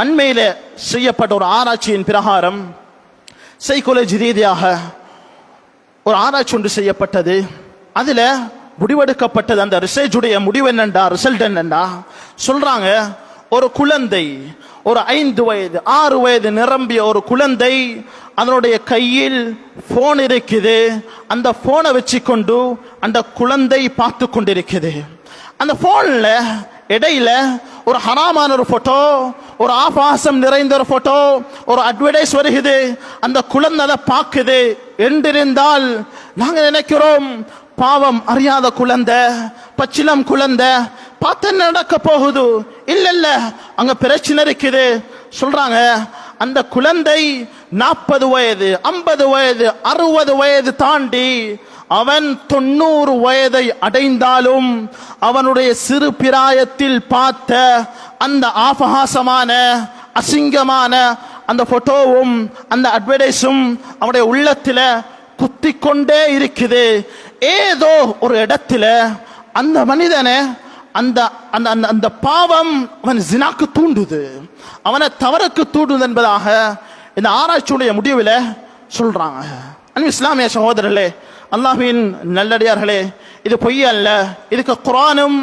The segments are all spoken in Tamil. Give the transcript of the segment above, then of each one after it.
அண்மையில செய்யப்பட்ட ஒரு ஆராய்ச்சியின் பிரகாரம் சைக்காலஜி ரீதியாக ஒரு ஆராய்ச்சி ஒன்று செய்யப்பட்டது. அதுல முடிவெடுக்கப்பட்டது, அந்த ரிசர்ச்சுடைய முடிவு என்னண்டா, ரிசல்ட் என்னண்டா சொல்றாங்க, ஒரு குழந்தை, ஒரு 5 வயது 6 வயது நிரம்பிய ஒரு குழந்தை, அதனுடைய கையில் போன் இருக்குது. அந்த போனை வச்சு கொண்டு அந்த குழந்தை பார்த்து கொண்டிருக்குது. அந்த போன்ல இடையில ஒரு ஹராமான ஒரு போட்டோ, ஒரு ஆபாசம் நிறைந்த ஒரு போட்டோ, ஒரு அட்வர்டைஸ் வருகிறது. அந்த குழந்தை அதை பார்க்குது என்றிருந்தால் நாங்க நினைக்கிறோம், பாவம் அறியாத குழந்தை, பச்சிலம் குழந்தை, பார்த்து நடக்க போகுது. இல்ல இல்ல, அங்க பிரச்சனை இருக்குது. சொல்றாங்க, அந்த குழந்தை 40 வயது 50 வயது 60 வயது தாண்டி அவன் 90 வயதை அடைந்தாலும் அவனுடைய சிறு பிராயத்தில் பார்த்த அந்த ஆபகாசமான அசிங்கமான அந்த போட்டோவும் அந்த அட்வர்டைஸும் அவனுடைய உள்ளத்துல குத்தி கொண்டே இருக்குது. ஏதோ ஒரு இடத்துல அந்த மனிதனை அந்த அந்த அந்த பாவம் அவன் ஜினாக்கு தூண்டுது, அவனை தவறுக்கு தூண்டுது என்பதாக இந்த ஆராய்ச்சியுடைய முடிவில் சொல்றாங்க. இஸ்லாமிய சகோதரர்களே, அல்லாஹ்வின் நல்லடியார்களே, இது பொய் அல்ல. இதுக்கு குர்ஆனும்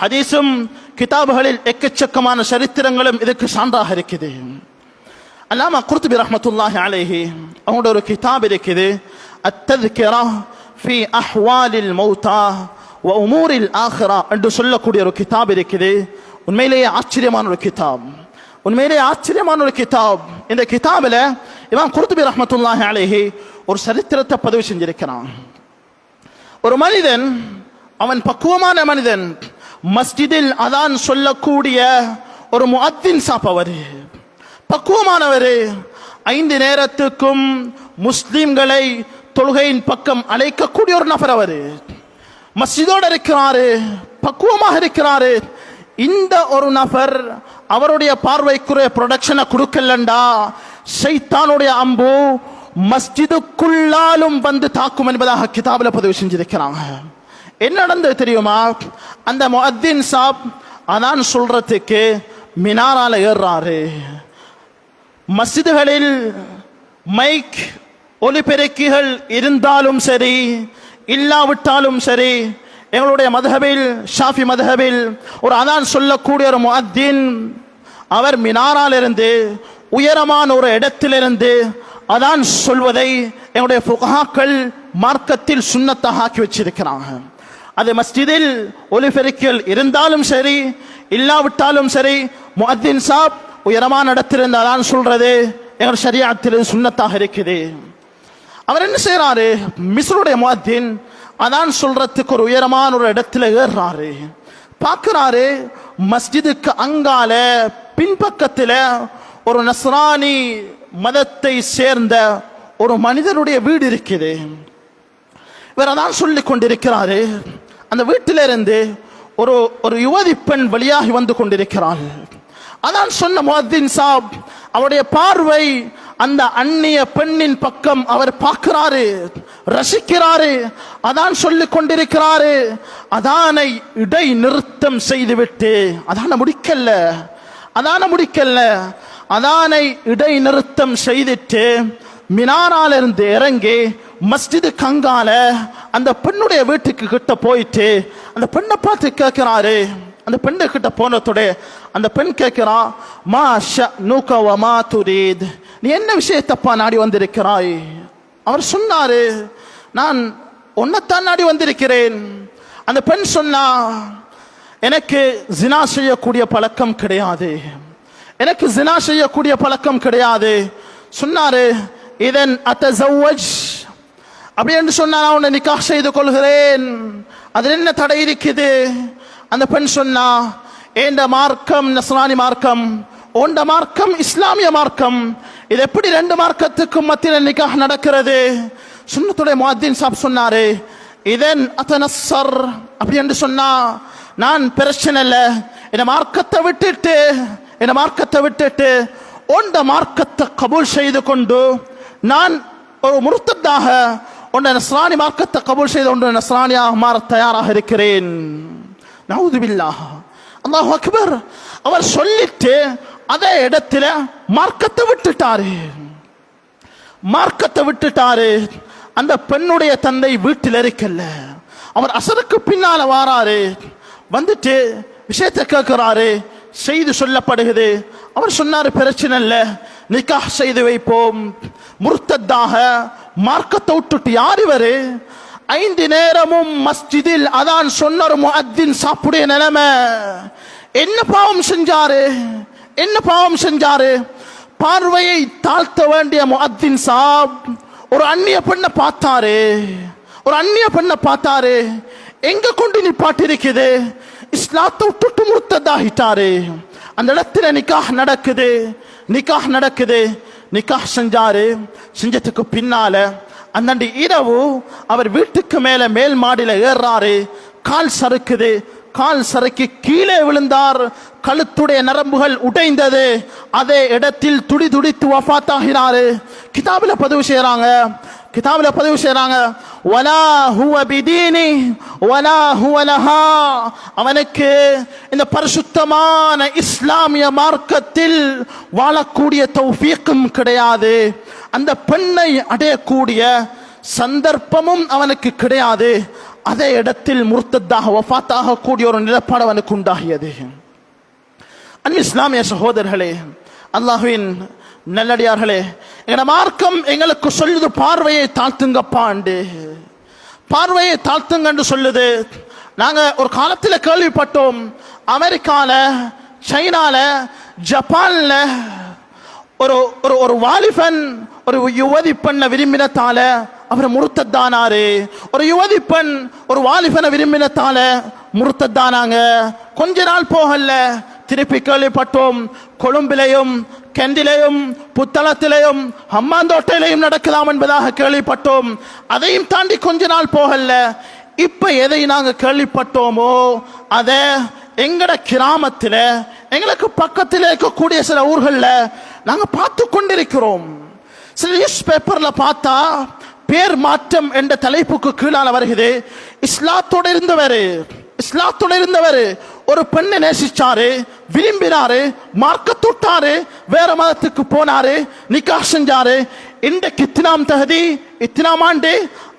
ஹதீஸும் கிதாபுகளில் எக்கச்சக்கமான சரித்திரங்களும் இதுக்கு சான்றாக இருக்குது. அல்லாமா குர்துபி ரஹ்மத்துல்லாஹி அலைஹி அவங்களோட ஒரு கிதாப் இருக்குது, அத்தத்கிரா ஃபி அஹ்வாலில் மௌதா வ உமூரில் ஆখিরা என்று சொல்லக்கூடிய ஒரு கிதாப் இருக்குது. உண்மையிலேயே ஆச்சரியமான ஒரு கிதாப், உண்மையிலேயே ஆச்சரியமான ஒரு கிதாப். இந்த கிதாபில் இமாம் குர்துபி ரஹ்மத்துல்லாஹி அலைஹி ஒரு சரித்திரத்தை பதிவு செஞ்சிருக்கிறான். ஒரு மனிதன், அவன் பக்குவமான மனிதன், மஸ்ஜிதில் அதான் சொல்லக்கூடிய ஒரு முஅத்தின் சாப், அவர் பக்குவமானவர், 5 நேரத்துக்கும் முஸ்லிம்களை தொழுகையின் பக்கம் அழைக்கக்கூடிய ஒரு நபர். அவர் மஸ்ஜிதோடு இருக்கிறாரு, பக்குவமாக இருக்கிறாரு. இந்த ஒரு நபர் அவருடைய பார்வைக்குரிய ப்ரொடக்ஷனை கொடுக்கலண்டா ஷைத்தானுடைய அம்பு மஸ்ஜிதுக்குள்ளாலும் வந்து தாக்கும் என்பதாக கிதாபில் பதிவு செஞ்சிருக்கிறாங்க. என்ன நடந்தது தெரியுமா? அந்த முஅத்தின் சாப் அதான் சொல்றதுக்கு மினாரால ஏறாரு. மஸ்ஜிதுகளில் மைக் ஒலிபெருக்கிகள் இருந்தாலும் சரி இல்லாவிட்டாலும் சரி, எங்களுடைய மதுஹபில், ஷாஃபி மதுஹபில் ஒரு அதான் சொல்லக்கூடிய ஒரு முஅத்தின், அவர் மினாரால் இருந்து உயரமான ஒரு இடத்திலிருந்து அதான் சொல்வதை எங்களுடைய ஃபுகஹாக்கள் மார்க்கத்தில் சுன்னத்தாக ஆக்கி வச்சிருக்கிறாங்க. அது மஸ்ஜிதில் ஒலிபெருக்கிகள் இருந்தாலும் சரி இல்லாவிட்டாலும் சரி, முஅத்தின் சாப் உயரமான இடத்திலிருந்து அதான் சொல்றது எங்களுடைய ஷரியத்தில் சுன்னத்தாக இருக்குது. அவர் என்ன செய்யறாரு? மிஸ்ருடைய முஅத்தின் அதான் சொல்றதுக்கு ஒரு உயரமான ஒரு இடத்துல ஏறாரு. பார்க்கிறாரு, மஸ்ஜிதுக்கு அங்கால பின்பக்கத்துல ஒரு நஸ்ரானி மதத்தை சேர்ந்த ஒரு மனிதனுடைய வீடு இருக்குது. இவர் அதான் சொல்லி கொண்டிருக்கிறாரு. அந்த வீட்டிலிருந்து ஒரு ஒரு யுவதி பெண் வழியாகி வந்து கொண்டிருக்கிறாள். அதான் சொன்ன முஅத்தின் சாப் அவருடைய பார்வை அந்த அந்நிய பெண்ணின் பக்கம் அவர் பார்க்கிறாரு, ரசிக்கிறாரு. அதான் சொல்லிக் கொண்டிருக்கிறாரு. அதானை இடை நிறுத்தம் செய்துவிட்டு, அதான முடிக்கல, அதானை இடை நிறுத்தம் செய்துட்டு மினாராலிருந்து இறங்கி மஸ்ஜிது கங்கால அந்த பெண்ணுடைய வீட்டுக்கு கிட்ட போயிட்டு அந்த பெண்ணை பார்த்து கேட்கிறாரு. அந்த பெண்ணு கிட்ட போனதோட அந்த பெண் கேட்கிறா, மா ஷஅனுக வ மா துரீத், நீ என்ன விஷயத்தப்பா நாடி வந்திருக்கிறாய்? அவர் சொன்னாரு, நான் உன்னைத்தான் நாடி வந்திருக்கிறேன். அந்த பெண் சொன்னா, எனக்கு ஜினா செய்யக்கூடிய பழக்கம் கிடையாது, எனக்கு ஜினா செய்யக்கூடிய பழக்கம் கிடையாது. சொன்னாரு, இதன் அத்தஸவ்வஜ், அப்படி என்று சொன்னா நான் உன்னை நிக்காஹ் செய்து கொள்கிறேன், அதில் என்ன தடை இருக்குது? அந்த பெண் சொன்னா, ஏண்ட மார்க்கம் நஸ்ரானி மார்க்கம், உண்ட மார்க்கம் இஸ்லாமிய மார்க்கம், இது எப்படி 2 மார்க்கத்துக்கும் மத்தியில் நிக்காஹ் நடக்கிறது? சுன்னத்துடைய முஅத்தின் சாப் சொன்னாரு, இதன் அத்தனஸ்ஸர், அப்படி என்று சொன்னா நான் பிரச்சனை இல்லை, இந்த மார்க்கத்தை விட்டுட்டு உண்ட மார்க்கத்தை கபூல் செய்து கொண்டு நான் ஒரு முர்த்ததாக உண்ட நஸ்ரானி மார்க்கத்தை கபூல் செய்து கொண்டு நஸ்ரானியாக மாற தயாராக இருக்கிறேன். நவுது பில்லாஹ், அல்லாஹு அக்பர். அவர் சொல்லிட்டு அதே இடத்துல மார்க்கத்தை விட்டுட்டாரு. அந்த பெண்ணுடைய தந்தை வீட்டில் இருக்கல்ல, அவர் அசருக்கு பின்னால வாராரு, வந்துட்டு விஷயத்தை கேட்கிறாரு. செய்து சொல்லப்படுகிறது. அவர் சொன்னாரு, பிரச்சனை இல்ல, நிக்காஹ் செய்து வைப்போம். முர்த்ததாக மார்க்கத்தை விட்டுட்டு யார் இவரு? 5 நேரமும் மஸ்ஜிதில் அதான் சொன்ன ஒரு முஅத்தின் சாப்புடைய நிலைமை. என்ன பாவம் செஞ்சாரு? பார்வையை தாழ்த்த வேண்டிய முஅத்தின் சாப் ஒரு அந்நிய பெண்ணை பார்த்தாரு. எங்க கொண்டு நிப்பாட்டிருக்குது? இஸ்லாத்தை விட்டுட்டு முர்த்ததாகிட்டாரு. அந்த இடத்துல நிக்காஹ் நடக்குது. நிக்காஹ் செஞ்சதுக்கு பின்னால அந்த இரவு அவர் வீட்டுக்கு மேல் மாடியில ஏறாரு. கால் சறுக்கி கீழே விழுந்தார். கழுத்துடைய நரம்புகள் உடைந்தது. அதே இடத்தில் துடித்து வஃபாத்தாகிறாரு. கிதாபில பதிவு செய்றாங்க வலா ஹுவ பிதீனி வலா ஹுவ லஹா. அவனுக்கு இந்த பரிசுத்தமான இஸ்லாமிய மார்க்கத்தில் வாழக்கூடிய தௌஃபீக்கும் கிடையாது. அந்த பெண்ணை அடையக்கூடிய சந்தர்ப்பமும் அவனுக்கு கிடையாது. அதே இடத்தில் முர்த்ததாக வஃபாத்தாக கூடிய ஒரு நிலப்பாடு அவனுக்கு உண்டாகியது. அன்பு இஸ்லாமிய சகோதரர்களே, அல்லாஹ்வின் நல்லடியார்களே, எங்க மார்க்கம் எங்களுக்கு சொல்லுது பார்வையை தாழ்த்துங்கப்பாண்டு, பார்வையை தாழ்த்துங்கன்னு சொல்லுது. நாங்க ஒரு காலத்தில் கேள்விப்பட்டோம், அமெரிக்கால, சைனால, ஜப்பான்ல ஒரு வாலிபன் ஒரு யுவதி பெண்ணை விரும்பினத்தால அவர் முர்த்தத்தானாரு. ஒரு யுவதி பெண் ஒரு வாலிபனை விரும்பினத்தால முர்த்தத்தானாங்க. கொஞ்ச நாள் போகல, திருப்பி கேள்விப்பட்டோம் கொழும்பிலையும் கெண்டிலையும் புத்தளத்திலையும் ஹம்மாந்தோட்டையிலையும் நடக்கலாம் என்பதாக கேள்விப்பட்டோம். அதையும் தாண்டி கொஞ்ச நாள் போகல, இப்ப எதை நாங்க கேள்விப்பட்டோமோ அதை எங்கட கிராமத்தில் எங்களுக்கு பக்கத்தில் இருக்கக்கூடிய சில ஊர்களில் நாங்க பார்த்து கொண்டிருக்கிறோம். சில நியூஸ் பேப்பர்ல பார்த்தா பேர் மாற்றம் என்ற தலைப்புக்கு கீழால வருகிறது. இஸ்லாத்தோடு இருந்தவர் ஒரு பெண்ணை நேசிச்சாரு, விரும்பினாரு, மார்க்கத்தொட்டாரு, வேற மதத்துக்கு போனாரு, நிக்காஹ் செஞ்சாரு. இன்றைக்கு இத்தனாம் ஆண்டு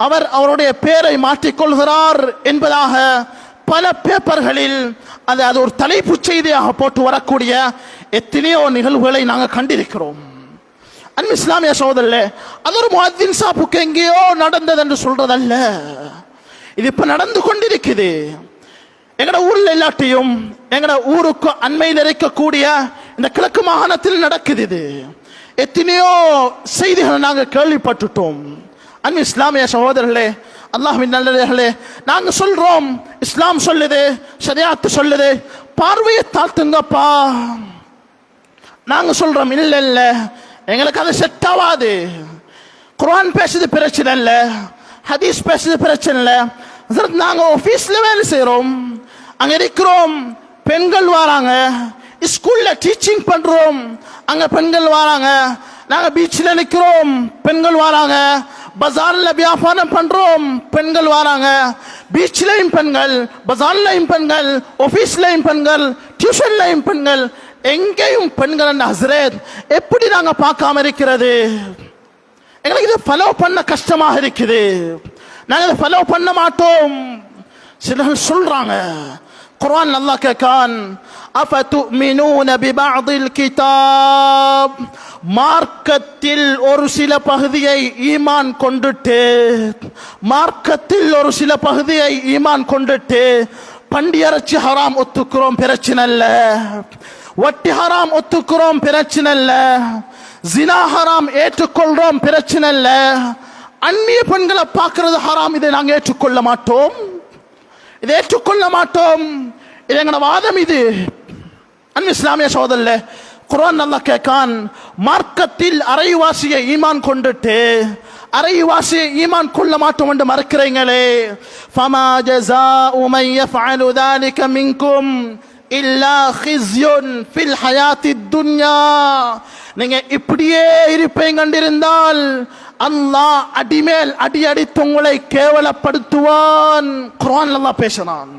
அவர் அவருடைய பேரை மாற்றிக்கொள்கிறார் என்பதாக பல பேப்பர்களில் அது ஒரு தலைப்பு செய்தியாக போட்டு வரக்கூடிய எத்தனையோ நிகழ்வுகளை நாங்கள் கண்டிருக்கிறோம். அன்பு இஸ்லாமிய சகோதரர்களே, அது ஒரு முஅத்தின் சாப்புக்கு எங்கேயோ நடந்தது என்று சொல்றதல்ல, இது இப்ப நடந்து கொண்டிருக்குது. எங்கட ஊர்ல இல்லாட்டியும் எங்கட ஊருக்கு அண்மையில் இருக்கக்கூடிய இந்த கிழக்கு மாகாணத்தில் நடக்குது. இது எத்தனையோ செய்திகளை நாங்கள் கேள்விப்பட்டுட்டோம். அன்பு இஸ்லாமிய சகோதரர்களே, அல்லாஹ்வின் நல்லடியார்களே, நாங்க சொல்றோம், இஸ்லாம் சொல்லுது, ஷரியத் சொல்லுது, பார்வையை தாழ்த்துங்கப்பா. நாங்க சொல்றோம், இல்ல எங்களுக்கு அது செட் ஆகாது. குர்ஆன் பேசுது பிரச்சனை இல்ல, ஹதீஸ் பேசுது பிரச்சனை இல்ல. நாங்க ஆபீஸ்ல வேலை செய்யறோம், அங்க இருக்கிறோம், பெண்கள் வராங்க, ஸ்கூல்ல டீச்சிங் பண்றோம், அங்க பெண்கள் வராங்க. நாங்க பீச்ல நிக்கிறோம், பெண்கள் வராங்க. பஜார்ல வியாபாரம் பண்றோம், பெண்கள் வராங்க. பீச்லயும் பெண்கள், பஜார்லயும் பெண்கள், ஆபீஸ்லயும் பெண்கள், டியூஷன்லயும் பெண்கள், எங்கேயும் பெண்கள். ஹஸ்ரத், எப்படி நாங்க பார்க்காம இருக்கிறது? எங்களுக்கு இதை ஃபாலோ பண்ண கஷ்டமாக இருக்குது, நாங்க இதை ஃபாலோ பண்ண மாட்டோம். சிலர்கள் சொல்றாங்க, குர்ஆன் அல்லாஹ் கேட்கான், அஃபதுமினூன பிபஅதில் கிதாப், மார்க்கத்தில் ஒரு சில பகுதியை ஈமான் கொண்டுட்டு, மார்க்கத்தில் ஒரு சில பகுதியை ஈமான் கொண்டுட்டு பண்டியரச்சி ஹராம் ஒத்துக்கிறோம் பிரச்சனை இல்ல, வட்டி ஹராம் ஒத்துக்கிறோம் பிரச்சனை இல்ல, ஜினா ஹராம் ஏற்றுக்கொள்றோம் பிரச்சனை இல்ல, அந்நிய பெண்களை பார்க்கிறது ஹராம், இதை நாங்கள் ஏற்றுக்கொள்ள மாட்டோம், இதை ஏற்றுக்கொள்ள மாட்டோம், இது எங்களோட வாதம். இது அன்பு இஸ்லாமிய சகோதரர்களே, குர்ஆன் அல்லாஹ் கேட்கான், மார்க்கத்தில் அரைவாசியை ஈமான் கொண்டுட்டு அரைவாசியை ஈமான் கொள்ள மாட்டோம் என்று மறுக்கிறீங்களே, ஃபமா ஜஸாஉ மன் யஃஅலு ذلك மின்கும் இல்லா ஹிஸ்யுன் ஃபில் ஹயாத்தித் துன்யா. நீங்க இப்படியே இருப்பீங்க கண்டிருந்தால் அல்லாஹ் அடிமேல் அடி அடித்து உங்களை கேவலப்படுத்துவான். குர்ஆன் அல்லாஹ் பேசுறான்.